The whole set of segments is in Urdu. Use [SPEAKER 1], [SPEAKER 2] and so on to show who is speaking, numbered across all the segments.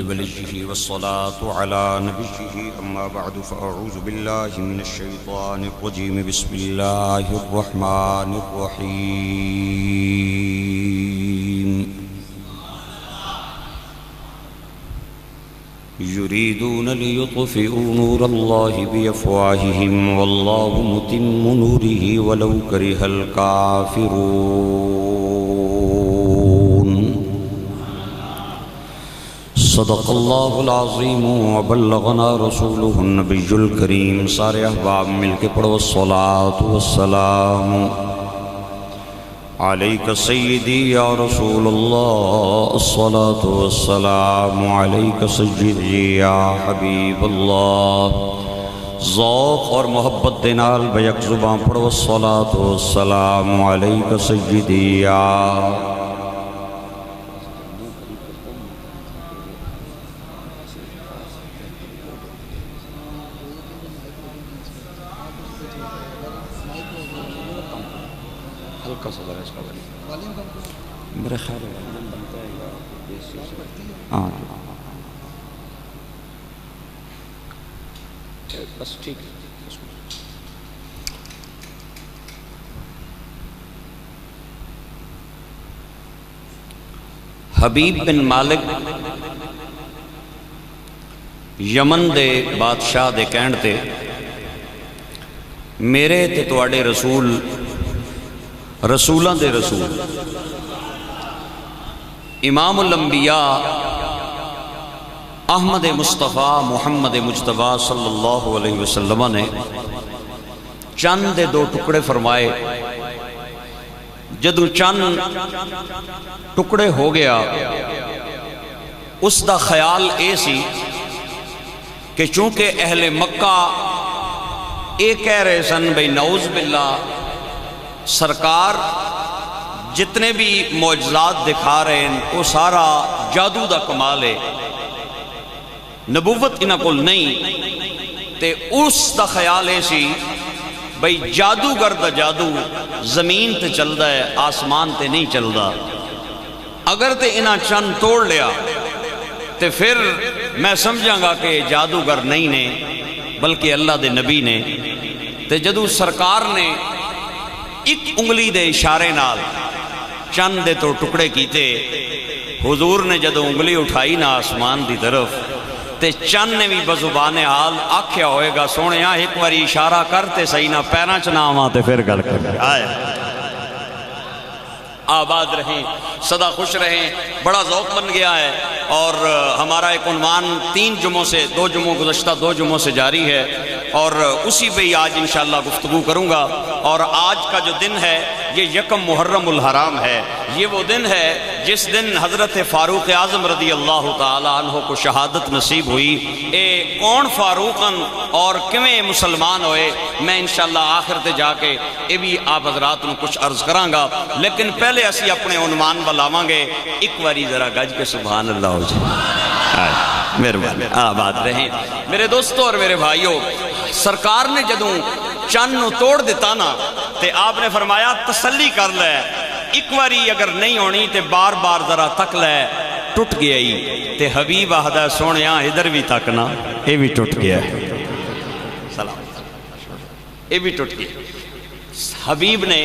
[SPEAKER 1] وليه والصلاة على نبيه أما بعد فأعوذ بالله من الشيطان الرجيم بسم الله الرحمن الرحيم يريدون ليطفئوا نور الله بأفواههم والله متم نوره ولو كره الكافرون صدق اللہ العظیم وبلغنا رسوله النبی الکریم۔ سارے احباب مل کے پڑھو الصلاة والسلام علیک سیدی یا رسول اللہ، الصلاة والسلام علیک سیدی یا حبیب اللہ۔ ذوق اور محبت دینال بیک زبان پڑھو الصلاة والسلام علیک سیدی یا میرے خیال ہے بس ٹھیک ہے۔ حبیب بن مالک یمن دے بادشاہ دے کہن تے میرے تے تواڈے رسول رسولاں دے رسول امام الانبیاء احمد مصطفیٰ محمد مجتبیٰ صلی اللہ علیہ وسلم نے چند دے دو ٹکڑے فرمائے۔ جدو چند ٹکڑے ہو گیا اس دا خیال اے سی کہ چونکہ اہل مکہ اے کہہ رہے سن بھئی نعوذ باللہ سرکار جتنے بھی معجزات دکھا رہے ہیں وہ سارا جادو دا کمال ہے، نبوت انہاں کول نہیں، تے اس دا خیال ہے سی بھئی جادوگر دا جادو زمین تے چلدا ہے آسمان تے نہیں چلدا، اگر تے انہاں چند توڑ لیا تے پھر میں سمجھاں گا کہ جادوگر نہیں نے بلکہ اللہ دے نبی نے۔ تے جدو سرکار نے ایک انگلی دے اشارے نال چند دے تو ٹکڑے کیتے، حضور نے جدو انگلی اٹھائی نا آسمان دی طرف تے چند نے بھی بزبان حال آکھیا ہوئے گا سونے یہاں ایک باری اشارہ کرتے صحیح نہ پیران چنا آماں تے پھر گل کر آئے۔ آباد رہیں، صدا خوش رہیں، بڑا ذوق بن گیا ہے اور ہمارا ایک عنوان 3 جمعوں سے 2 جمعوں گزشتہ 2 جمعوں سے جاری ہے اور اسی پہ ہی آج انشاءاللہ گفتگو کروں گا۔ اور آج کا جو دن ہے یہ یکم محرم الحرام ہے، یہ وہ دن ہے جس دن حضرت فاروق اعظم رضی اللہ تعالیٰ عنہ کو شہادت نصیب ہوئی۔ اے کون فاروقن اور کمیں مسلمان ہوئے میں انشاءاللہ آخر تے جا کے اے بھی آپ حضرات نے کچھ عرض کراں گا، لیکن پہلے اسی اپنے عنوان بلاواں گے۔ ایک باری ذرا گج کے سبحان اللہ ہو جائے۔ مہربانی، آباد رہیں میرے دوستوں اور میرے بھائیوں۔ سرکار نے جدوں چند نو توڑ دیتا نا تے آپ نے فرمایا تسلی کر لے، ایک باری اگر نہیں ہونی تے بار بار ذرا تک لے، ٹوٹ گیا ہی تے حبیب آہدہ سونیاں ادھر بھی تکنا، اے بھی ٹوٹ گیا ہے، سلام، اے بھی ٹوٹ گیا۔ حبیب نے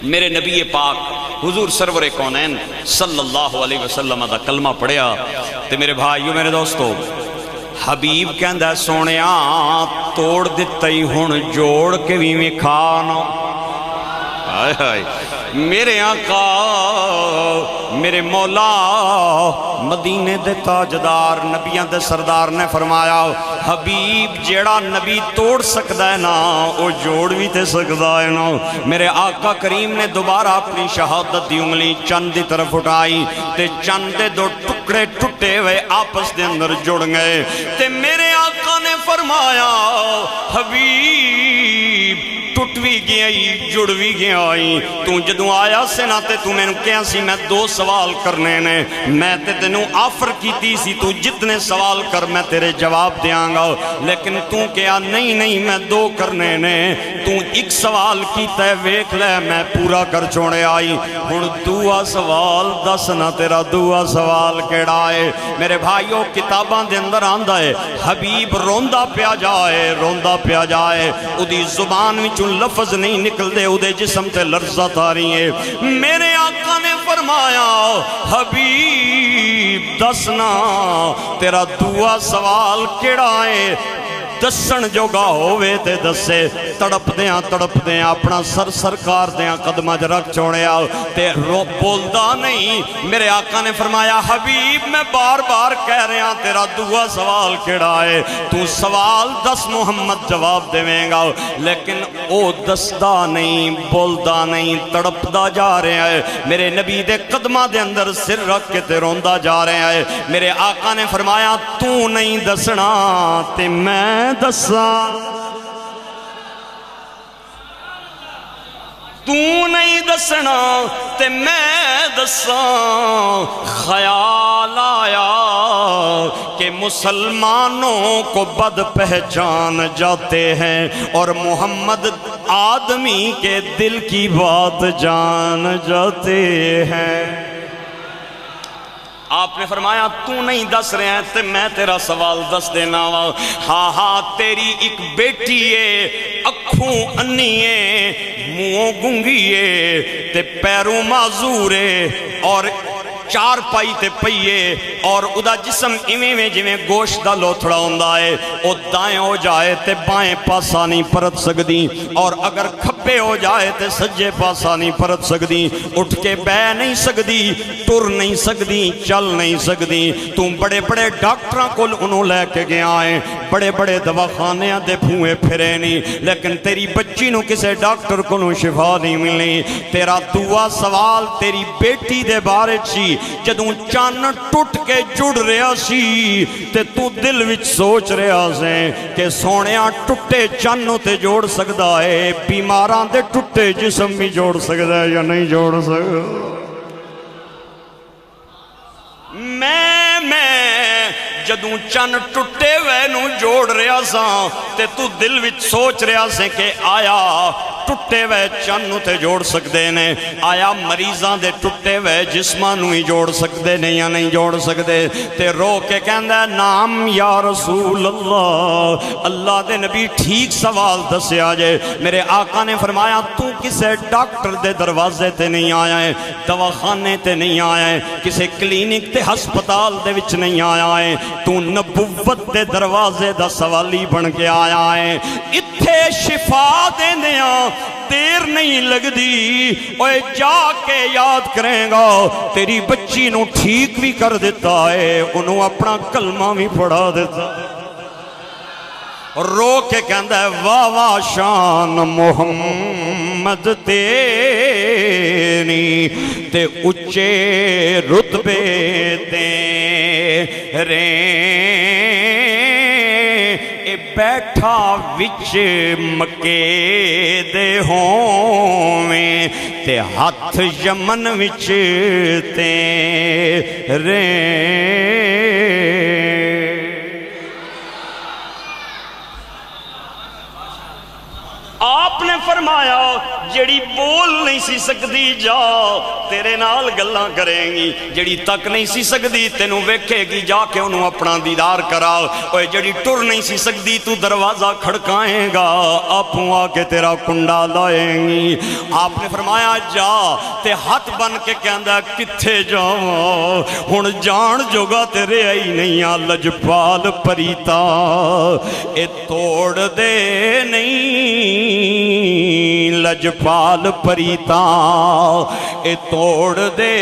[SPEAKER 1] میرے نبی پاک حضور سرور کونین صلی اللہ علیہ وسلم دا کلمہ پڑھیا تے میرے بھائیو میرے دوستو حبیب کہندہ سونیاں توڑ دیتا ہی ہون جوڑ کے بھی میں کھانا۔ آئے آئے میرے آقا میرے مولا مدینے دے تاجدار نبیاں دے سردار نے فرمایا حبیب جیڑا نبی توڑ سکتا ہے نا وہ جوڑ بھی تے سکتا ہے نا۔ میرے آقا کریم نے دوبارہ اپنی شہادت دی انگلی چند دی طرف اٹھائی تے چند دے دو ٹکڑے ٹوٹے ہوئے آپس دے اندر جڑ گئے تے میرے آقا نے فرمایا حبیب ٹوٹ ٹوٹ بھی گیا جڑ بھی گیا تو جدوں آیا سے نہ تے تو میں نے کہا سی میں 2 سوال کرنے نے میں تے تینوں آفر کیتی سی تو جتنے سوال کر میں تیرے جواب دیاں گا لیکن تو کہا نہیں میں 2 کرنے نے تو 1 سوال کیتا ہے ویکھ لے میں پورا کر چھوڑے آئی ہن دوسرا سوال دس نہ تیرا دوسرا سوال کیڑا ہے میرے بھائیو کتاباں دے اندر آندا ہے حبیب روندا پیا جائے اودی زبان وچوں لفظ نہیں نکل دے اودے جسم تے لرزہ تاری ہے میرے آقا نے فرمایا حبیب دسنا تیرا دوسرا سوال کیڑا ہے دسن جو گا ہوئے تے دسے تڑپ دیاں اپنا سرکار دیاں قدمہ رکھ چھوڑے آؤ تے رو بولدا نہیں میرے آقا نے فرمایا حبیب میں بار بار کہہ رہے ہیں تیرا دوسرا سوال کیڑا ہے تو سوال دس محمد جواب دیویں گا لیکن او دسدا نہیں بولدا نہیں تڑپدا جا رہے ہیں میرے نبی دے قدمہ دے اندر سر رکھ کے تے روندا جا رہے ہیں میرے آقا نے فرمایا تو نہیں دسنا تے میں دسا تو نہیں دسنا تے میں دسا خیال آیا کہ مسلمانوں کو بد پہچان جاتے ہیں اور محمد آدمی کے دل کی بات جان جاتے ہیں آپ نے فرمایا تو نہیں دس رہے ہیں تے میں تیرا سوال دس دینا ہاں تیری ایک بیٹی ہے اکھوں انی ہے منہوں گنگی ہے تے پیروں معذور ہے اور 4 پائی تے پئیے اور ادا جسم ایویں میں جویں گوشت دا لوتھڑا ہوندا ہے او دائیں ہو جائے تے بائیں پاسا نہیں پرت سکدی اور اگر کھبے ہو جائے تے سجے پاسا نہیں پرت سکدی اٹھ کے بہ نہیں سکدی ٹر نہیں سکدی چل نہیں سکدی تم بڑے بڑے ڈاکٹراں کول انہوں لے کے گیا ہیں بڑے بڑے دواخانیاں دے پھوئے پھرے نہیں لیکن تیری بچی نو کسے ڈاکٹر کولوں شفا نہیں ملی تیرا دوسرا سوال تیری بیٹی دے بارے چی جدوں چان ٹوٹ کے جڑ رہا سی تے تو دل وچ سوچ رہا سے کہ سونیاں ٹوٹے چانوں تے جوڑ سکدا ہے بیماراں دے ٹوٹے جسم بھی جوڑ سکدا ہے یا نہیں جوڑ سکدا میں جدوں چن ٹوٹے وے نو جوڑ رہا سا تے تو دل وچ سوچ رہا سے کہ آیا ٹوٹے وے چن تے جوڑ سکدے نے آیا مریضاں دے ٹوٹے وے جسماں نو ہی جوڑ سکدے نے یا نہیں جوڑ سکدے تے رو کے کہندا نام یا رسول اللہ دے نبی ٹھیک سوال دسیا جے میرے آقا نے فرمایا تو کسے ڈاکٹر دے دروازے تے نہیں آیا ہے دواخانے تے نہیں آیا ہے کسے کلینک تے ہسپتال دے وچ نہیں آیا ہے تو نبوت دے دروازے دا سوالی بن کے آیا ہے اتھے شفا دیندیاں دیر نہیں لگ دی اوے جا کے یاد کریں گا تیری بچی نو ٹھیک بھی کر دیتا ہے انہوں اپنا کلمہ بھی پڑھا دیتا رو کے کہندہ ہے واہ واہ شان محمد تیری تے اچے رتبے تیرے بیٹھا وچ مکے دے ہوویں تے ہاتھ یمن وچ تیرے آپ نے فرمایا جڑی بول نہیں سی سکدی جا تیرے نال گلاں کریں گی جڑی تک نہیں سی سکدی تینوں ویکھے گی جا کے انہوں اپنا دیدار کراؤ اوے جڑی ٹر نہیں سی سکدی تو دروازہ کھڑکائیں گا آپوں آ کے تیرا کنڈا لائیں گی آپ نے فرمایا جا تے ہاتھ بن کے کہندا کتھے جاواں ہن جان جوگا تیرے آئی نہیں آ لجپال پریتا اے توڑ دے نہیں لجپال پریتا اے توڑ دے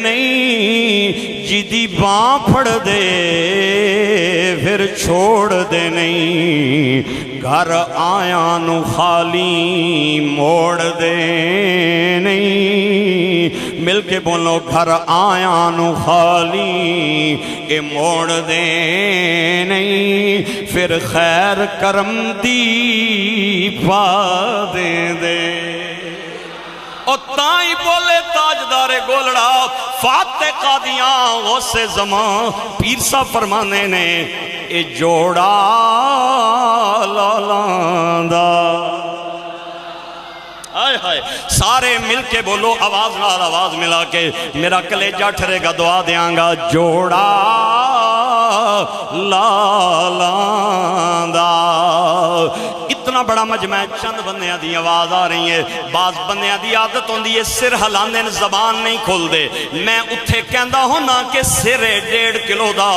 [SPEAKER 1] نہیں جیدی باں پھڑ دے پھر چھوڑ دے نہیں گھر آیا نو خالی موڑ دے نہیں مل کے بولو گھر آیا نو خالی اے موڑ دے نہیں پھر خیر کرم دی پا دے دے اور تائیں بولے تاجدار گولڑا فاتح قادیاں غوث زمان پیر صاحب فرمانے نے اے جوڑا لالاندہ آئے ہائے سارے مل کے بولو آواز نال آواز ملا کے میرا کلیجہ ٹھرے گا دعا دیاں گا جوڑا لالاندہ اتنا بڑا مجمع چند بندیاں دی آواز آ رہی ہے بعض بندیاں دی عادت ہوندی ہے سر ہلاندے زبان نہیں کھول دے میں اتھے کہندا ہونا کہ سر 1.5 کلو دا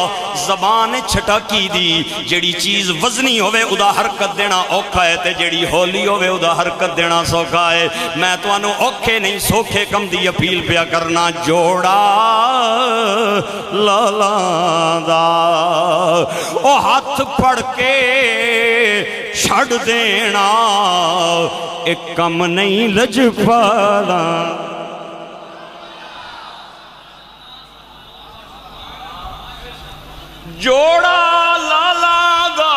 [SPEAKER 1] زبان چھٹا کی دی جیڑی چیز وزنی ہوئے ادا حرکت دینا اوکھا ہے تے جیڑی ہولی ہوئے ادا حرکت دینا سوکھا ہے میں تو انو اوکھے نہیں سوکھے کم دی اپیل پیا کرنا جوڑا لالاندہ او ہاتھ پڑھ کے چھڑ دینا ایک کم نہیں لج پالا جوڑا لالاندہ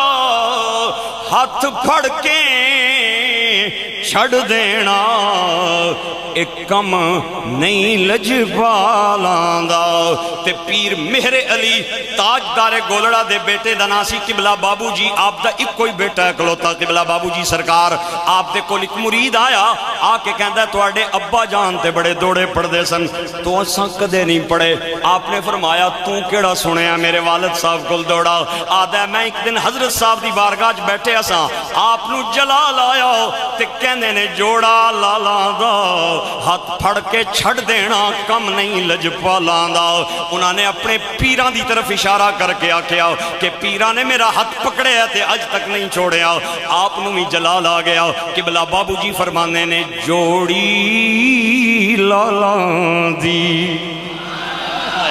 [SPEAKER 1] ہاتھ پڑھ کے چھڑ دینا ایک کم نہیں لج پالاندہ تے پیر مہر علی تاجدار گولڑا دے بیٹے دناسی قبلہ بابو جی آپ دا ایک کوئی بیٹا ہے کلوتا قبلہ بابو جی سرکار آپ دے کول ایک مرید آیا آکے کہندہ ہے توڑے ابا جانتے بڑے دوڑے پڑھ دے سن تو اساں کدے نہیں پڑھے آپ نے فرمایا تو کیڑا سنے ہیں میرے والد صاحب کل دوڑا آدھا ہے میں ایک دن حضرت صاحب دی بارگاہ بیٹھے اساں آپ نو جلال آیا تے کہندے نے جوڑا لالاندہ ہاتھ پھڑ کے چھڑ دینا کم نہیں لج پالاندہ انہوں نے اپنے پیران دی طرف اشارہ کر کے آکیا کہ پیران نے میرا ہاتھ پکڑے ہے تے آج تک نہیں چھوڑیا آپ نو بھی جلال آ گیا قبلہ بابو جی فرمانے نے جوڑی لالاندی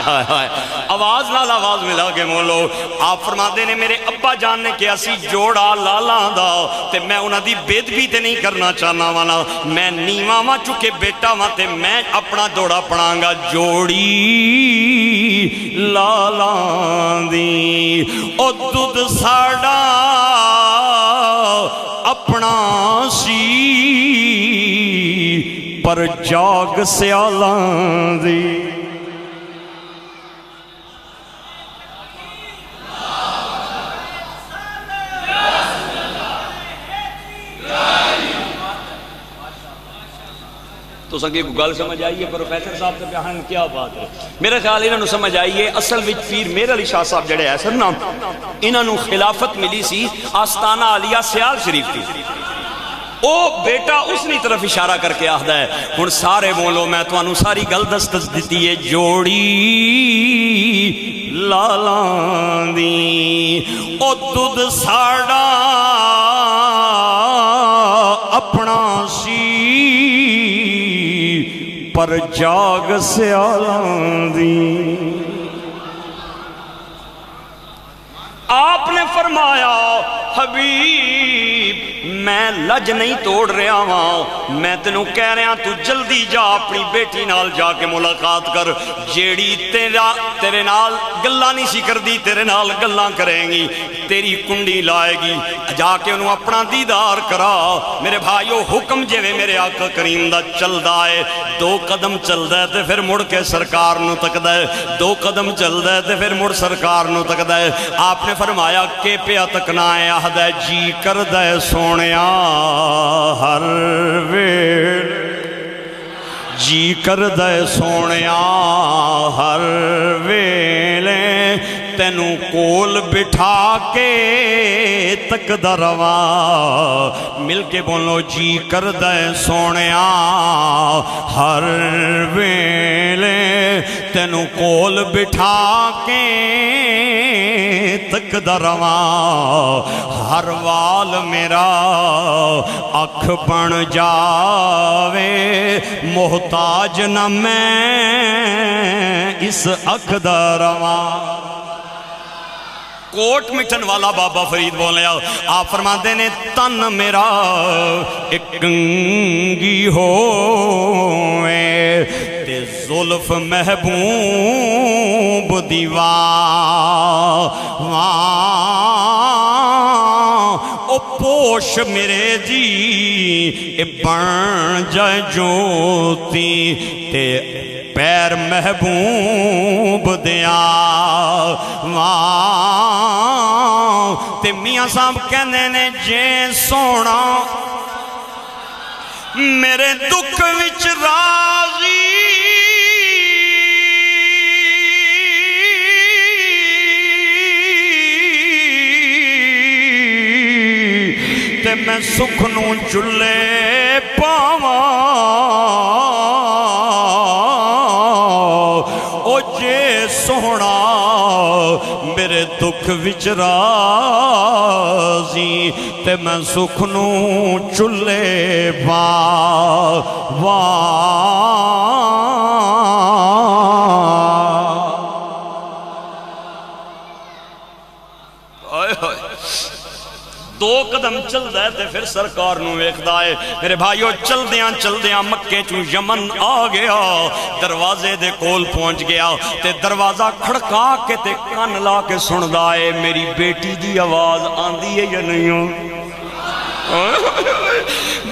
[SPEAKER 1] آواز نال آواز ملا کے مولو آپ فرماتے نے میرے ابا جان نے کیا سی جوڑا لالاندہ تے میں انہاں دی بید بھی تے نہیں کرنا چاہنا وانا میں نیواں ماں چکے بیٹا ماں تے میں اپنا دوڑا پڑھانگا جوڑی لالاندی او دودھ ساڑا اپنا سی پر جاگ سیالاندی تو سنگے کو گل سمجھ آئیے پروفیسر صاحب سے بیان کیا بات ہے میرے خیال انہوں نے سمجھ آئیے اصل وچ پیر میر علی شاہ صاحب جڑے ایسا نا انہوں نے خلافت ملی سی آستانہ علیہ سیال شریف کی او بیٹا اس نے طرف اشارہ کر کے آہدہ ہے ہن سارے بولو میں تو انہوں ساری گل دستس دیتی ہے جوڑی لالاندی او دودھ ساڑا اپنا سی پر جاگ سیالاندی آپ نے فرمایا حبیب میں لج نہیں توڑ رہا ہاں میں تینوں کہہ رہا تو جلدی جا اپنی بیٹی نال جا کے ملاقات کر جیڑی تیرے نال گلہ نہیں سی کر دی تیرے نال گلہ کریں گی تیری کنڈی لائے گی جا کے انہوں اپنا دیدار کرا میرے بھائیو حکم جوے میرے آقا کریم دا چل دائے 2 قدم چل دائے تے پھر مڑ کے سرکار نو تک دائے 2 قدم چل دائے تے پھر مڑ سرکار نو تک دائے آپ نے فرمایا کہ پیا تکنا ہے آہدہ جی کر دائے سونیا ہر ویل جی کر دائے سونیا ہر ویلے تینوں کول بٹھا کے تک دروا مل کے بولو جی کر دائے سونیا ہر ویلے تینوں کول بٹھا کے تک دروا ہر وال میرا اکھ بن جاوے محتاج نہ میں اس اکھ دروا کوٹ مٹھن والا بابا فرید بولے آپ فرماتے نے تن میرا ایک کنگی ہوئے تے زلف محبوب دیوان او پوش میرے دی بن جائے جوتی تے پیر محبوب دیا تے میاں صاحب کہنے نے جے سونا میرے دکھ وچ راضی تے میں سکھ نوں چلے پاواں او جے سونا میرے دکھ وچ راضی تے میں سکھ نوں چلے دو قدم چل دے تے پھر سرکار نو ویکھدا ہے میرے بھائیو چل دیاں مکے چوں یمن آ گیا دروازے دے کول پہنچ گیا تے دروازہ کھڑکا کے تے کان لا کے سندا ہے میری بیٹی دی آواز آندی ہے یا نہیں ہو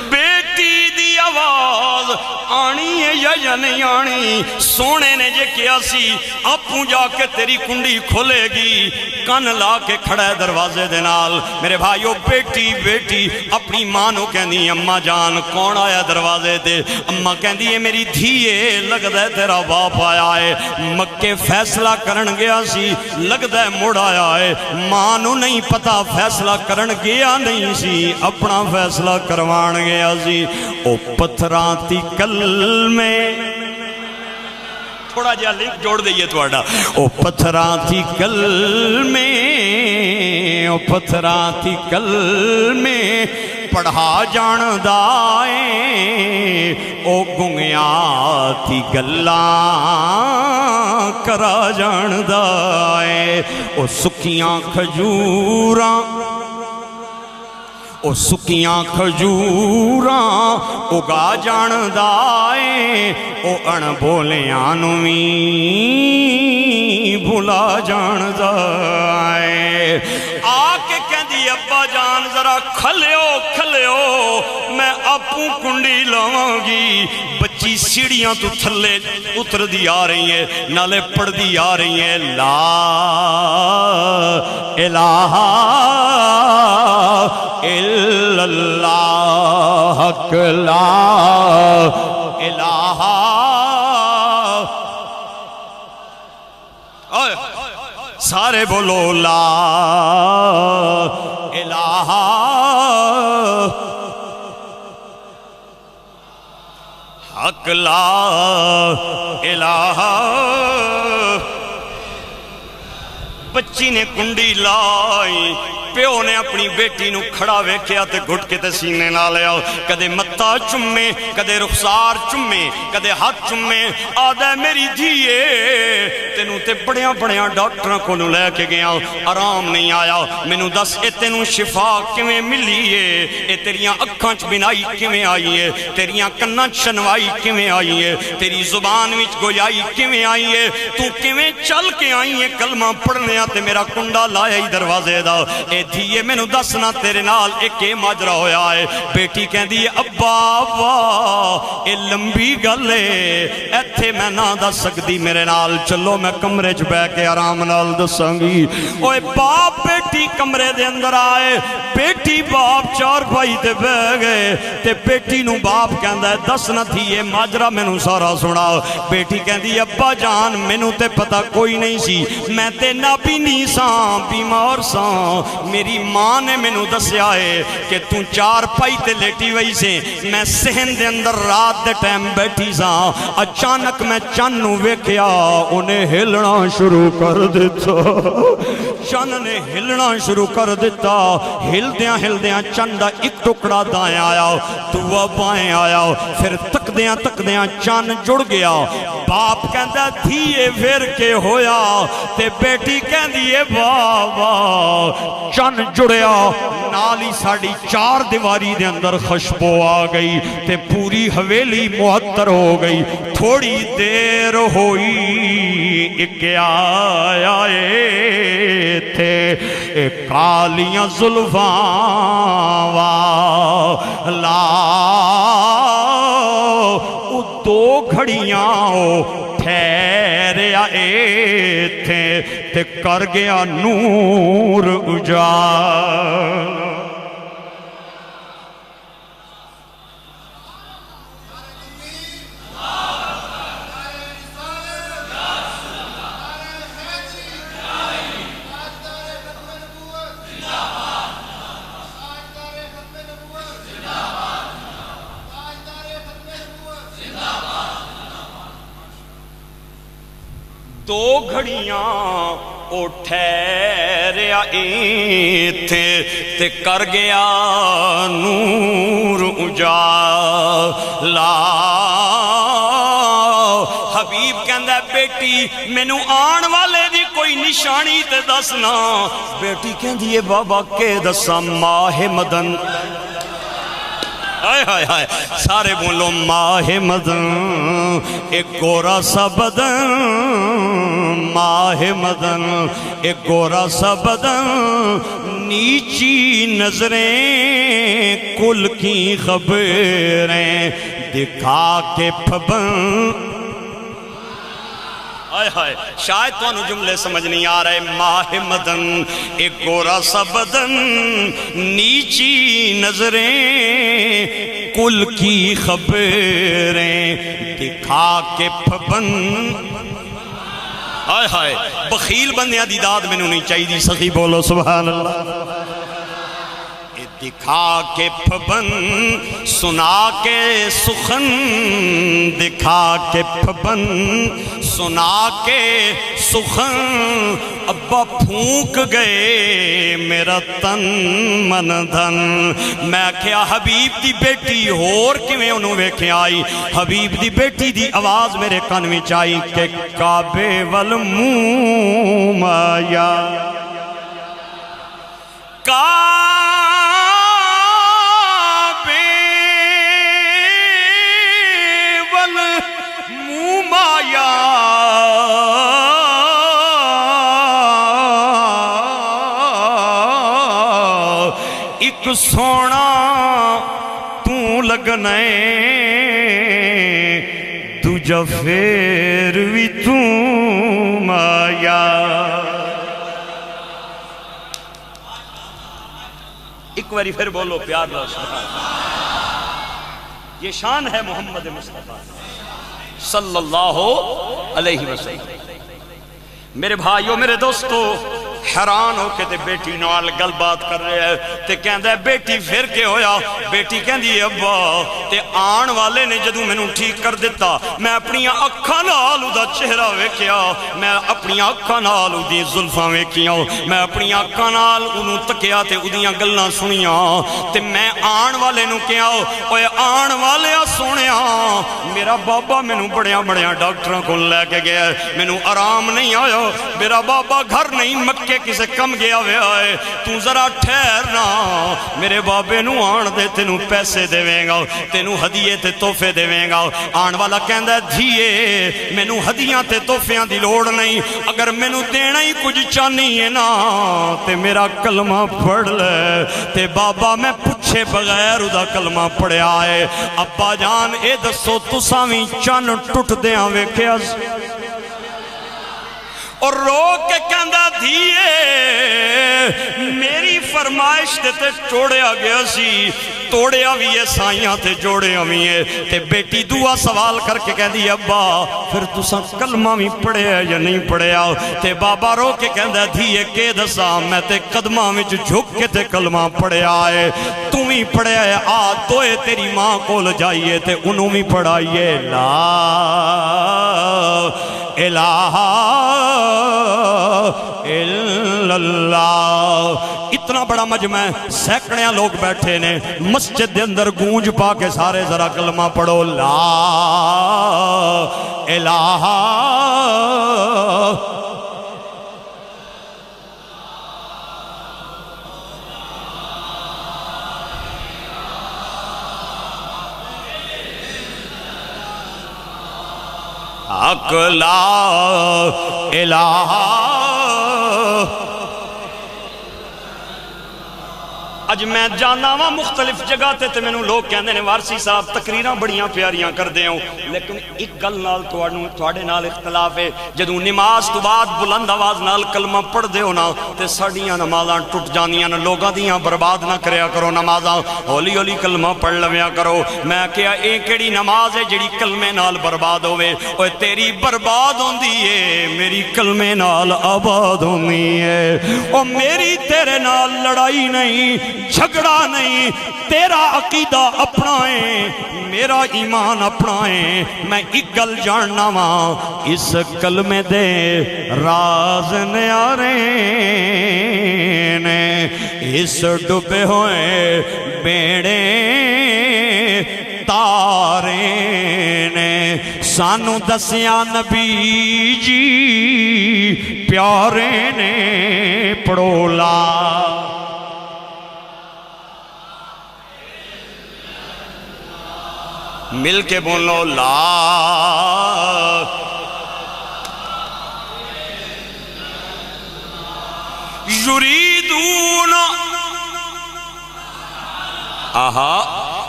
[SPEAKER 1] بیٹی دی آواز آنی ہے یا نہیں آنی سونے نے جے کیا سی اپوں جا کے تیری کنڈی کھولے گی کن لا کے کھڑا ہے دروازے دے نال میرے بھائیو بیٹی اپنی ماں نو کہنی اماں جان کون آیا دروازے دے اماں کہندی ہے میری دھیے لگدا ہے تیرا باپ آیا ہے مکے فیصلہ کرن گیا سی لگدا ہے مڑ آیا ہے ماں نو نہیں پتا فیصلہ کرن گیا نہیں سی اپنا فیصلہ کروان گیا سی او پتھراں تی کل میں تھوڑا جہاں لنک جوڑ دئیے توڑا او پتھراں تھی کل میں پڑھا جان دائیں او گنگیاں تھی گلاں کرا جان دائیں او سکیاں کھجوراں او سکیاں کھجوراں اگا جان دائیں او ان بولیاں نویں بھلا جان دائیں آکے کہندی ابا جان ذرا کھلیو میں اپوں کنڈی لاؤں گی بچی سیڑھیاں تو تھلے اتر دی آ رہی ہیں نالے پڑھ دی آ رہی ہیں لا الہ الا اللہ حق لا الہ سارے بولو لا الہ حق لا الہ بچی نے کنڈی لائی پیو نے اپنی بیٹی نو کھڑا ویکھیا تے گھٹ کے تے سینے نہ لیا کدے متا چمے کدے رخسار چمے کدے ہاتھ چمے آدھے میری دھیے تینوں تے بڑیاں ڈاکٹراں کو نو لے کے گیا آرام نہیں آیا مینوں دس اے تینوں شفا کیویں ملی ہے اے تیریاں اکھاں چ بینائی کیویں آئی ہے تیریاں کناں چ شنوائی کیویں آئی ہے تیری زبان وچ گویائی کیویں آئی ہے تو کیویں چل کے آئی ہے کلمہ پڑھنے تے میرا کنڈا لایا ہی دروازے دا اے دھیے میں نو دسنا تیرے نال ایک ماجرا ہویا ہے بیٹی کہن دی ابا اے لمبی گلے ایتھے میں نہ دس سکتی میرے نال چلو میں کمرے چ بے کے آرام نال دسانگی اوے باپ بیٹی کمرے دے اندر آئے بیٹی باپ چار بھائی تے بے گئے تے بیٹی نو باپ کہندا ہے دسنا دھیے ماجرا میں نو سارا سنا بیٹی کہن دی ابا جان میں نو تے پتا کوئی نہیں سی میں تے نابی نیساں بیمار ساں میری ماں نے میں نو دسیا ہے کہ تو چار پائی تے لیٹی وئی سے میں سہن دے اندر رات دے ٹائم بیٹھی ساں اچانک میں چن نو ویکھیا انہیں ہلنا شروع کر دیتا چن نے ہلنا شروع کر دیتا ہل دیاں چن دا ایک ٹکڑا دائیں آیا دعا بائیں آیا پھر تک
[SPEAKER 2] تکدیاں چن جڑ گیا باپ کہندا دھیے پھر کے ہویا تے بیٹی کہندی ہے بابا چن جڑیا نالی ساڑی چار دیواری دے اندر خوشبو آ گئی تے پوری حویلی معطر ہو گئی تھوڑی دیر ہوئی ایک آیا تھے کالیاں زلفاں والا دو گھڑیاں ٹھہر آئے تھے تے کر گیا نور اجالا دو گھڑیاں او ٹھہر آئے تھے تے کر گیا نور اجالا حبیب کہندا بیٹی مینوں آن والے دی کوئی نشانی تے دسنا بیٹی کہندی ہے بابا کہ دساں ماہ مدن ہائے ہائے ہائے سارے بولو ماہ مدن ایک گورا سا بدن ماہ مدن ایک گورا سا بدن نیچی نظریں کل کی خبریں دکھا کے پھبن آئے ہائے شاید تو انہوں جملے سمجھ نہیں آ رہے ماہ مدن ایک گورا سا بدن نیچی نظریں کل کی خبریں دکھا کے پھبن آئے ہائے بخیل بندیاں دی داد میں نہیں چاہی دی سخی بولو سبحان اللہ دکھا کے پھبن سنا کے سخن دکھا کے پھبن سنا کے سخن ابا پھونک گئے میرا تن من دھن میں کیا حبیب دی بیٹی ہور کیویں انہوں ویکھے آئی حبیب دی بیٹی دی آواز میرے کان میں چائی کہ کعبے والموم آیا ایک سونا تو لگنے دوجا پھر بھی تو مایا ایک باری پھر بولو پیار لو یہ شان ہے محمد مصطفیٰ صلی اللہ علیہ وسلم میرے بھائیوں میرے دوستو حیران ہو کے تے بیٹی نوال گل بات کر رہے ہیں تے کہندہ ہے بیٹی پھر کے ہویا بیٹی کہندی ہے ابا تے آن والے نے جدوں میں نوں ٹھیک کر دیتا میں اپنی اکھاں نال دا چہرہ ویکھیا میں اپنی اکھاں نال دی زلفاں ویکھیاں میں اپنی اکھاں نال انہوں تکیا تے اودیاں گلاں سنیاں تے میں آن والے نوں کہیا اوے آن والے سونیا میرا بابا میں نوں بڑیاں ڈاکٹراں کو لے کے گیا میں نوں آرام نہیں آیا میرا بابا گھر نہیں مکے کسے کم گیا ہوئے آئے تو ذرا ٹھہرنا میرے بابے نو آن دے تینو پیسے دے ویں گا تینو ہدیے تے توفے دے ویں گا آن والا کہندہ ہے دھیے میں نو ہدیاں تے توفیاں دی لوڑ نہیں اگر میں نو دینا ہی کچھ چانی ہے نا تے میرا کلمہ پڑھ لے تے بابا میں پوچھے بغیر ادا کلمہ پڑھے آئے ابا جان اے دسو تساویں چان ٹوٹ دیاں ویکھیا اور رو کے کہندہ دھیے میری فرمائش تے ٹوڑیا گیا سی توڑیا بھی ہے سائیاں تے جوڑیا بھی ہے تے بیٹی دعا سوال کر کے کہہ دی ابا پھر تساں کلمہ بھی پڑھے ہے یا نہیں پڑھے آؤ تے بابا رو کے کہندہ دھیے کہ دسا میں تے قدمہ میں جو جھک کے تے کلمہ پڑھے آئے تم ہی پڑھے آئے دوئے تیری ماں کو لجائیے تے انہوں بھی پڑھائیے لا الہ الا الا اللہ. اتنا بڑا مجمع ہے, سینکڑے لوگ بیٹھے نے مسجد دے اندر, گونج پا کے سارے ذرا کلمہ پڑھو, لا الہ حق لا الہ. اج میں جانا وا مختلف جگہ تے میں لوگ کہندے نے وارسی صاحب تقریراں بڑیاں پیاریاں کردے ہو, لیکن ایک گل نال تواڈے نال اختلاف ہے. جدوں نماز تو بعد بلند آواز نال کلمہ پڑھ دے ہو نا تے ساڈیاں نمازاں ٹٹ جاندیاں نے. لوگاں دیاں برباد نہ کریا کرو نمازاں, ہولی ہولی کلمہ پڑھ لویا کرو. میں کہیا اے کیڑی نماز ہے جڑی کلمے نال برباد ہوے؟ اوے تیری برباد ہوندی ہے, میری کلمے نال آباد ہوندی ہے. او میری تیرے نال لڑائی نہیں, جھگڑا نہیں, تیرا عقیدہ اپنا ہے, میرا ایمان اپنا ہے. میں ایک گل جاننا وا, اس کلمے دے راز نیارے نے, اس ڈبے ہوئے بیڑے تارے نے, سانو دسیا نبی جی پیارے نے. پڑھو لا مل کے بولو لا یریدون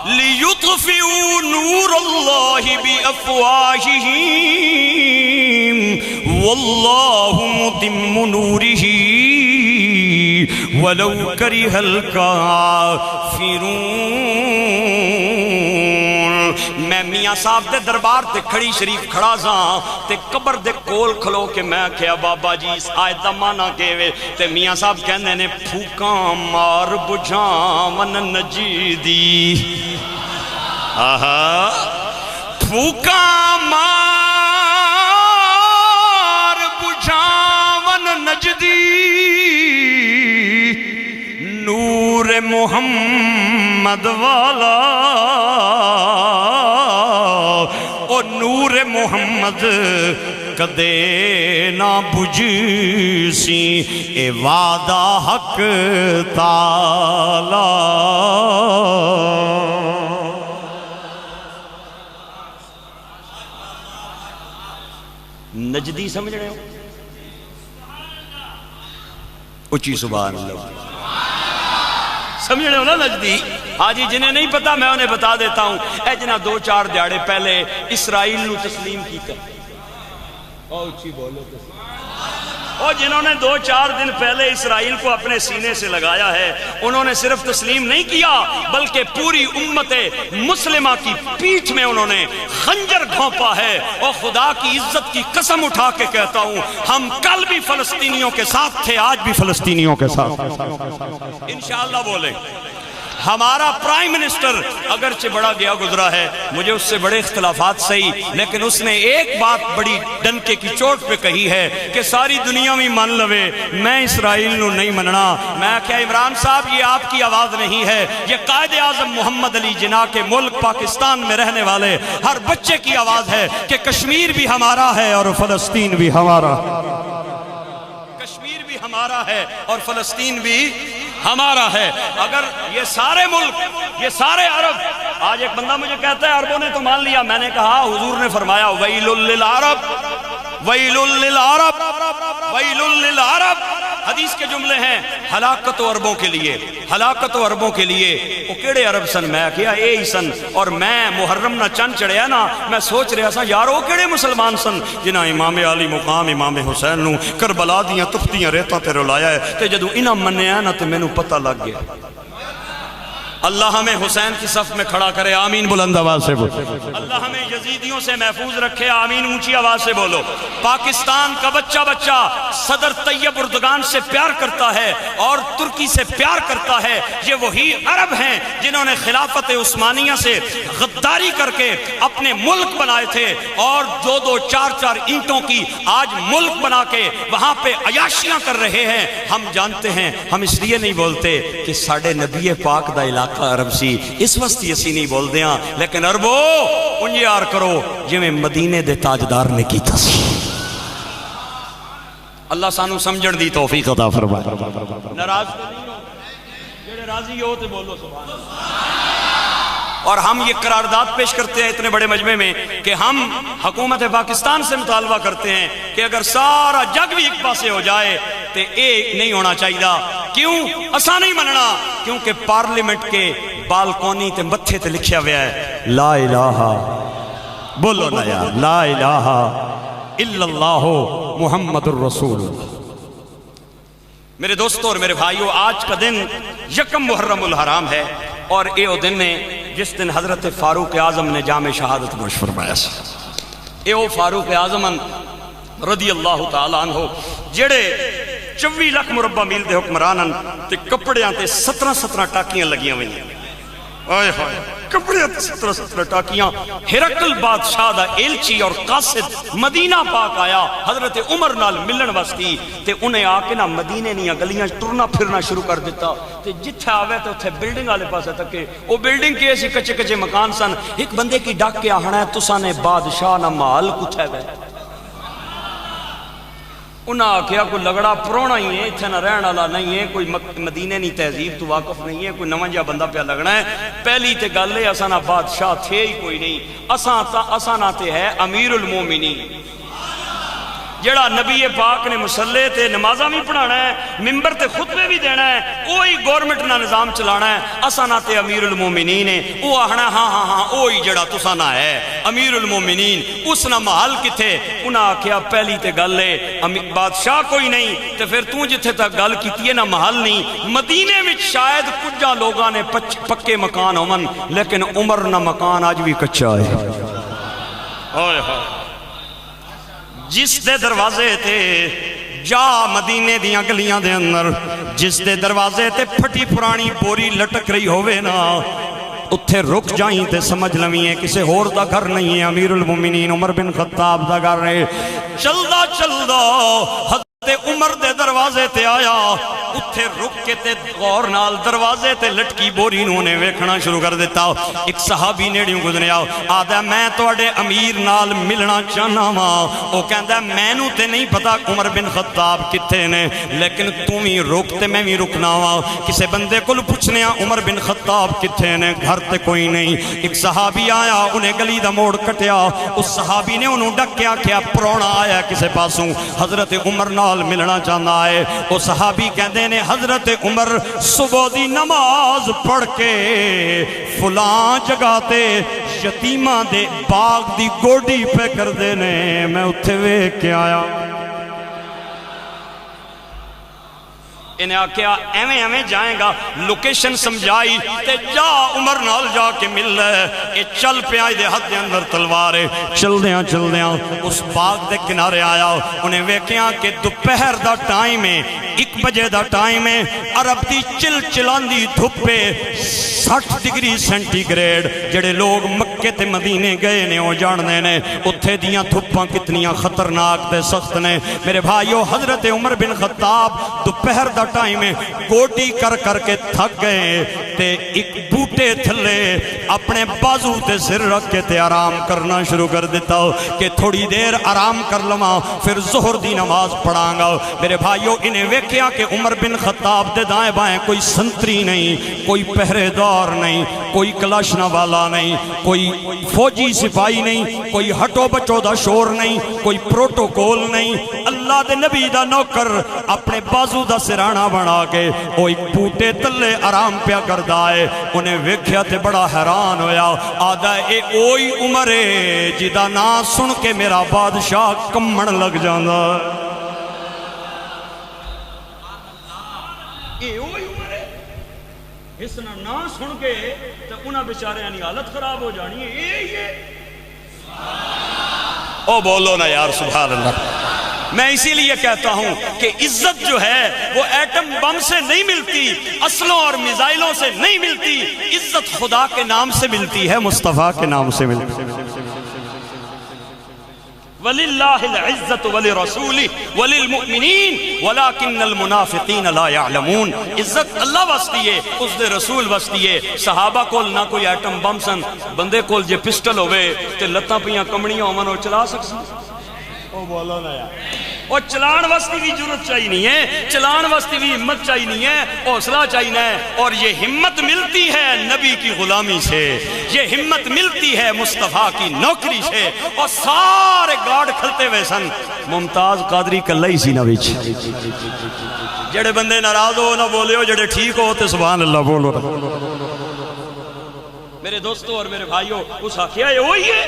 [SPEAKER 2] لیطفئوا نور اللہ بافواہہم واللہ متم نورہ ولو کرہ الکافرون. میں میاں صاحب دے دربار تے کھڑی شریف کھڑا ساں تے قبر دے کول کھلو کے میں کہیا بابا جی اس آیت دا معنی کیوے؟ تے میاں صاحب کہندے نے پھوکاں مار بجھاون نجیدی. پھوکاں مار بجھاون نجدی, نور محمد والا او نور محمد کدے نہ بجھسی, اے وعدہ حق تعالی. نجدی سمجھ رہے ہو؟ اچھی سبحان اللہ سمجھ رہے ہو نا نجدی؟ ہاں جی, جنہیں نہیں پتا میں انہیں بتا دیتا ہوں. اے جنہ 2-4 دیہڑے پہلے اسرائیل نو تسلیم کیتا, اچھی بولو تسلیم, اور جنہوں نے 2-4 دن پہلے اسرائیل کو اپنے سینے سے لگایا ہے, انہوں نے صرف تسلیم نہیں کیا بلکہ پوری امت مسلمہ کی پیٹھ میں انہوں نے خنجر گھونپا ہے. اور خدا کی عزت کی قسم اٹھا کے کہتا ہوں, ہم کل بھی فلسطینیوں کے ساتھ تھے, آج بھی فلسطینیوں کے ساتھ انشاءاللہ. بولے ہمارا پرائم منسٹر اگرچہ بڑا گیا گزرا ہے, مجھے اس سے بڑے اختلافات صحیح, لیکن اس نے ایک بات بڑی ڈنکے کی چوٹ پہ کہی ہے کہ ساری دنیا میں مان لوے, میں اسرائیل نو نہیں مننا. میں کہا عمران صاحب یہ آپ کی آواز نہیں ہے, یہ قائد اعظم محمد علی جناح کے ملک پاکستان میں رہنے والے ہر بچے کی آواز ہے کہ کشمیر بھی ہمارا ہے اور فلسطین بھی ہمارا, کشمیر بھی ہمارا ہے اور فلسطین بھی ہمارا ہے. اگر یہ سارے ملک, یہ سارے عرب, آج ایک بندہ مجھے کہتا ہے عربوں نے تو مان لیا, میں نے کہا حضور نے فرمایا ویل للعرب ویل للعرب ویل للعرب. حدیث کے جملے ہیں ہلاکت و عربوں کے لیے, ہلاکت و عربوں کے لیے. وہ کیڑے عرب سن؟ میں کیا اے ہی سن. اور میں محرم نہ چند چڑھیا نا, میں سوچ رہا سا یار وہ کیڑے مسلمان سن جنہ امام علی مقام امام حسین نو کربلا دیاں تفتیاں ریتاں تے رلایا ہے, تے جدوں انہاں منیا نا تے مینوں پتہ لگ گیا اللہ ہمیں حسین کی صف میں کھڑا کرے، آمین بلند آواز سے بولو۔ اللہ ہمیں یزیدیوں سے محفوظ رکھے، آمین اونچی آواز سے بولو۔ پاکستان کا بچہ صدر طیب اردگان سے پیار کرتا ہے اور ترکی سے پیار کرتا ہے۔ یہ وہی عرب ہیں جنہوں نے خلافت عثمانیہ سے غداری کر کے اپنے ملک بنائے تھے، اور دو چار اینٹوں کی آج ملک بنا کے وہاں پہ عیاشیاں کر رہے ہیں۔ ہم جانتے ہیں، ہم اس لیے نہیں بولتے کہ ساڑھے نبی پاک دا علاقہ عرب سی، اس وستی اسی نہیں بول دیاں، لیکن عربو ان یار کرو جو میں مدینے دے تاجدار نے کی تھا۔ اللہ سانو سمجھن دی توفیق عطا فرمائے۔ ناراض تو نہیں ہو، جڑے راضی ہو تے بولو سبحان اللہ۔ اور ہم یہ قرارداد پیش کرتے ہیں اتنے بڑے مجمع میں کہ ہم حکومت پاکستان سے مطالبہ کرتے ہیں کہ اگر سارا جگ بھی ایک پاسے ہو جائے تو ایک نہیں ہونا چاہیے۔ کیوں اسا نہیں مننا؟ کیونکہ پارلیمنٹ کے بالکونی تے متھے تے لکھیا ہوا ہے لا الہ، بولو نا یار، لا الہ الا اللہ محمد الرسول اللہ۔ میرے دوستوں اور میرے بھائیوں، آج کا دن یکم محرم الحرام ہے، اور اے او دن ہے جس دن حضرت فاروق اعظم نے جام شہادت نوش فرمایا سی۔ اے او فاروق اعظم رضی اللہ تعالیٰ عنہ جڑے 24 لاکھ مربع میل دے حکمرانن تے کپڑیاں تے 17 ٹاکیاں لگیاں ہوئی ہیں۔ آئے ہائے، کپڑیاں تے 17 ٹاکیاں۔ ہرقل بادشاہ دا ایلچی اور قاصد مدینہ پاک آیا حضرت عمر نال ملن واسطی، تے انہیں آ کے نا مدینے نیاں گلیاں ٹرنا پھرنا شروع کر دیتا، تے جتھے آوے تے اتھے بلڈنگ والے پاسے تکے، وہ بلڈنگ کے ایسی کچے مکان سن۔ ایک بندے کی ڈاک کے آہنا ہے تساں نے بادشاہ نہ محل کتھے وے؟ انہاں آکھیا کوئی لگڑا پرونا ہی ہے، اتھے نہ رہن والا نہیں ہے، کوئی مدینے نہیں تہذیب تو واقف نہیں ہے، کوئی نواں جہا بندہ پیا لگنا ہے۔ پہلی تے گل ہے اساں نہ بادشاہ تھے ہی کوئی نہیں، اساں نہ تے ہے امیر المومنین، جڑا نبی پاک نے مصلے تے نمازاں بھی پڑھانا ہے، ممبر تے خطبے بھی دینا ہے، وہی گورنمنٹ نہ نظام چلانا ہے۔ اساں نہ تے امیر المومنین ہے، وہ آہنا ہاں وہی جڑا تساں نہ ہے امیر المومنین، اس نہ محل کتھے؟ انہاں آکھیا پہلی تے گل ہے بادشاہ کوئی نہیں، تے پھر تو جتھے تک گل کیتی ہے نہ محل نہیں۔ مدینے وچ شاید کچھ لوگاں نے پکے مکان ہومن، لیکن عمر نہ مکان آج بھی کچا ہے۔ ہائے ہائے، جس دے دروازے تے جا مدینے دیاں گلیاں دے اندر، جس دے دروازے تے پھٹی پرانی بوری لٹک رہی ہوئے نا، اتھے رک جائیں تے سمجھ لویں کسے ہور دا گھر نہیں ہے، امیر المومنین عمر بن خطاب دا گھر ہے۔ چلدا حضرت عمر دے دروازے تے آیا، اتھے رک کے تے غور نال دروازے تے لٹکی بوری نوں نے ویکھنا شروع کر دیتا۔ ایک صحابی نیڑیوں گزریا، آدھا میں تواڈے امیر نال ملنا چاہنا وا۔ او کہندا مینوں تے نہیں پتا عمر بن خطاب کتھے نے، لیکن تو بھی رک تے میں بھی رکنا وا۔ کسے بندے کول پوچھنیا عمر بن خطاب کتھے نے، گھر تے کوئی نہیں۔ ایک صحابی آیا، انہیں گلی دا موڑ کٹیا، اس صحابی نے انہوں ڈکیا کیا پرونا آیا کسے پاسوں، حضرت عمر نال ملنا چاہنا ہے۔ وہ صحابی کہندے نے حضرت عمر صبح دی نماز پڑھ کے فلاں جگہ تے یتیماں دے باغ دی گوڈی پہ کر دینے، میں اتھے ویکھ کے آیا۔ انہیں آکھیا ایویں جائیں گا، لوکیشن سمجھائی تے جا عمر نال جا کے مل لے۔ اے چل پہ آئی دے ہاتھ دے اندر تلوارے، چل دیاں اس باغ دے کنارے آیا۔ انہیں ویکھیاں کہ دوپہر دا ٹائم ہے، 1 بجے دا ٹائم ہے، عرب دی چلاندی دھوپے 60 ڈگری سینٹی گریڈ۔ جڑے لوگ مکے تے مدینے گئے نے وہ جاندے نے اتھے دیاں دھوپاں کتنیاں خطرناک تے سخت نے۔ میرے بھائیو، حضرت عمر بن خطاب دوپہر دا ٹائم ہے، گوٹی کر کے تھک گئے تے ایک بوٹے تھلے اپنے بازو تے سر رکھ کے تے آرام کرنا شروع کر دیتا کہ تھوڑی دیر آرام کر لما پھر ظہر دی نماز پڑھاں گا۔ میرے بھائیو، انہیں ویکھیا کہ عمر بن خطاب دے دائیں بائیں کوئی سنتری نہیں، کوئی پہرے دار نہیں، کوئی کلاشنا والا نہیں، کوئی فوجی سپاہی نہیں، کوئی ہٹو بچو دا شور نہیں، کوئی پروٹوکول نہیں۔ اللہ دے نبی دا نوکر اپنے بازو دا سرانہ بنا کے وہ ایک بوٹے تلے آرام پیا کردا ہے۔ انہیں ویکھیا تے بڑا حیران ہویا، آدھا اے اوہی عمر ہے جدا نا سن کے میرا بادشاہ کمن لگ جاندہ۔ اس نہ سن کے تو انہاں بیچاریاں دی حالت خراب ہو جانی ہے.
[SPEAKER 1] او بولو نا یار سبحان اللہ.
[SPEAKER 2] میں اسی لیے کہتا ہوں کہ عزت جو ہے وہ ایٹم بم سے نہیں ملتی، اسلحوں اور میزائلوں سے نہیں ملتی، عزت خدا کے نام سے ملتی ہے، مصطفیٰ کے نام سے ملتی ہے. وَلِلَّهِ الْعِزَّةُ وَلِرَسُولِهِ وَلِلْمُؤْمِنِينَ وَلَكِنَّ الْمُنَافِقِينَ لَا يَعْلَمُونَ. عزت اللہ واسطی ہے، اس دے رسول واسطی ہے. صحابہ کول نہ کوئی ایٹم بم سن، بندے کول جے پسٹل ہوئے تے لتاں پیاں کمڑیاں ہومن او چلا سکسی. او بولو نا یار. اور چلان واسطی بھی جرت چاہیے نہیں ہے، چلان واسطی بھی ہمت چاہیے نہیں ہے، حوصلہ چاہیے ہے. اور یہ ہمت ملتی ہے نبی کی غلامی سے، یہ ہمت ملتی ہے مصطفیٰ کی نوکری سے. اور سارے گارڈ کھلتے ہوئے سن، ممتاز قادری کلہ ہی سی نہ وچ. جڑے بندے ناراض ہو نہ بولے ہو، جڑے ٹھیک ہو تے سبحان اللہ بولو. میرے دوستو اور میرے بھائیو، اس آخیا یہ وہی ہے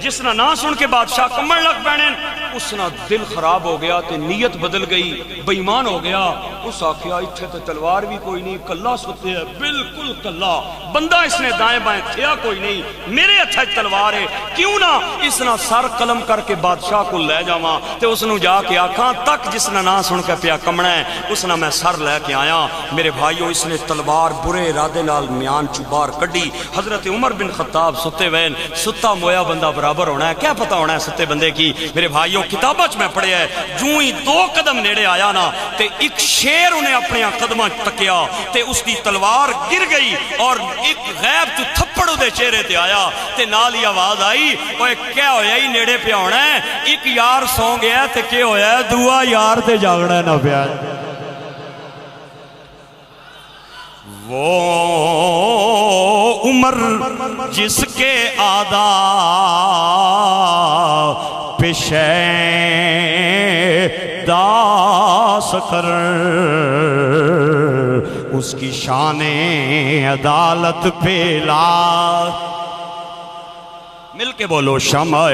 [SPEAKER 2] جس نہ سن کے بادشاہ کمر لگ پہنے، اس نہ دل خراب ہو گیا تے نیت بدل گئی، بے ایمان ہو گیا. اس آخیا اتھے تے تلوار بھی کوئی نہیں، کلا ستے ہے، بالکل کلا، بندہ اس نے دائیں بائیں تھیا کوئی نہیں، میرے ہتھے تلوار ہے، کیوں نہ اس نہ سر قلم کر کے بادشاہ کو لے جاواں تے اس نو جا کے آکھاں تک جس نہ سن کے پیا کمنا ہے اس نہ میں سر لے کے آیا. میرے بھائیو، اس نے تلوار برے ارادے نال میان چبار کڈی. حضرت عمر بن خطاب ستے وین، ستا مویا بندہ برابر ہونا ہے، کیا پتہ ہونا ہے ستے بندے کی. میرے بھائیوں، کتابہ چ میں پڑھے ہے، جوں ہی 2 قدم نیڑے آیا نا تے ایک شیر انہیں اپنے قدمہ تکیا تے اس دی تلوار گر گئی اور ایک غیب تو تھپڑ دے چہرے تے آیا تے نال ہی آواز آئی، اوے کیا ہویا ہی نیڑے پہ ہونا ہے، ایک یار سو گیا تے کیا ہویا ہے، دعا یار تے جاگنا ہے نہ پیا. وہ عمر جس کے آداب پیشے داس کر، اس کی شان عدالت پہ لا. مل کے بولو، شمع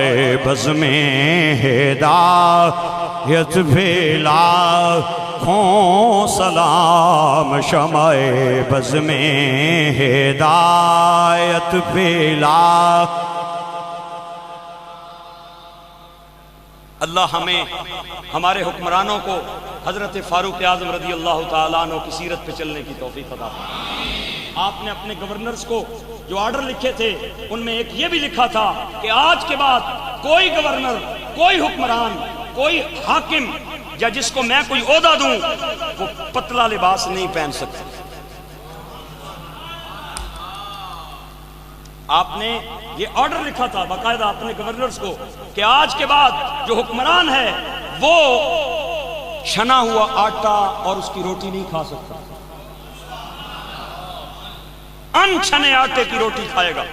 [SPEAKER 2] بز میں ہدایت پہ لاکھوں سلام، شمع بز میں ہدایت پہ لاکھ. اللہ ہمیں، ہمارے حکمرانوں کو حضرت فاروق اعظم رضی اللہ تعالیٰ عنہ کی سیرت پہ چلنے کی توفیق عطا فرمائے. آپ نے اپنے گورنرز کو جو آرڈر لکھے تھے ان میں ایک یہ بھی لکھا تھا کہ آج کے بعد کوئی گورنر، کوئی حکمران، کوئی حاکم یا جس کو میں کوئی عہدہ دوں وہ پتلا لباس نہیں پہن سکتا. آپ نے یہ آرڈر لکھا تھا باقاعدہ اپنے گورنرز کو کہ آج کے بعد جو حکمران ہے وہ چھنا ہوا آٹا اور اس کی روٹی نہیں کھا سکتا، ان چھنے آٹے کی روٹی کھائے گا.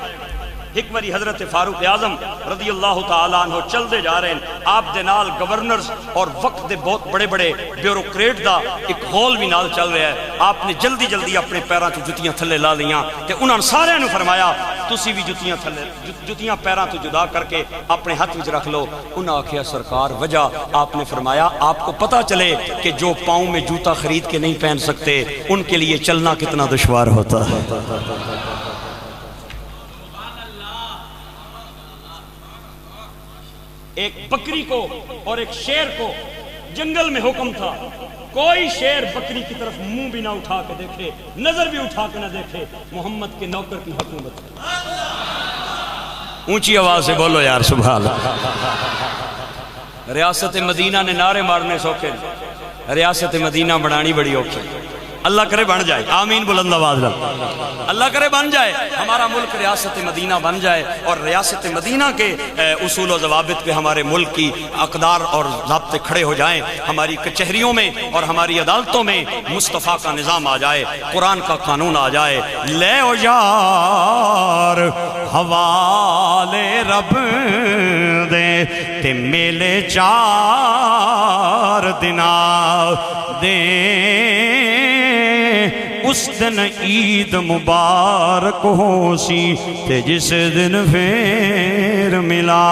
[SPEAKER 2] ایک باری حضرت فاروق اعظم رضی اللہ تعالیٰ عنہ چل دے جا رہے ہیں، آپ دے نال گورنرز اور وقت دے بہت بڑے بڑے بیوروکریٹ دا ایک ہال بھی نال چل رہا ہے. آپ نے جلدی جلدی اپنے پیراں تو جتیاں تھلے لا لیاں تے انہاں نے سارے نے فرمایا تسی بھی جتیاں تھلے، جتیاں پیراں تو جدا کر کے اپنے ہاتھ وچ رکھ لو. انہاں آکھیا سرکار وجہ؟ آپ نے فرمایا آپ کو پتہ چلے کہ جو پاؤں میں جوتا خرید کے نہیں پہن سکتے ان کے لیے چلنا کتنا دشوار ہوتا ہے. ایک بکری کو اور ایک شیر کو جنگل میں حکم تھا، کوئی شیر بکری کی طرف منہ بھی نہ اٹھا کے دیکھے، نظر بھی اٹھا کے نہ دیکھے. محمد کے نوکر کی حکومت. اونچی آواز سے بولو یار سبحان اللہ. ریاست مدینہ نے نعرے مارنے سوکھے، ریاست مدینہ بنانی بڑی اوکھے. اللہ کرے بن جائے، آمین بلند آواز لگ. اللہ کرے بن جائے، ہمارا ملک ریاست مدینہ بن جائے اور ریاست مدینہ کے اصول و ضوابط پہ ہمارے ملک کی اقدار اور ضابطے کھڑے ہو جائیں. ہماری کچہریوں میں اور ہماری عدالتوں میں مصطفیٰ کا نظام آ جائے، قرآن کا قانون آ جائے. لے او یار حوالے رب دے تے میلے 4 دنا دے، اس دن عید مبارک ہو سی تے جس دن پھر ملا.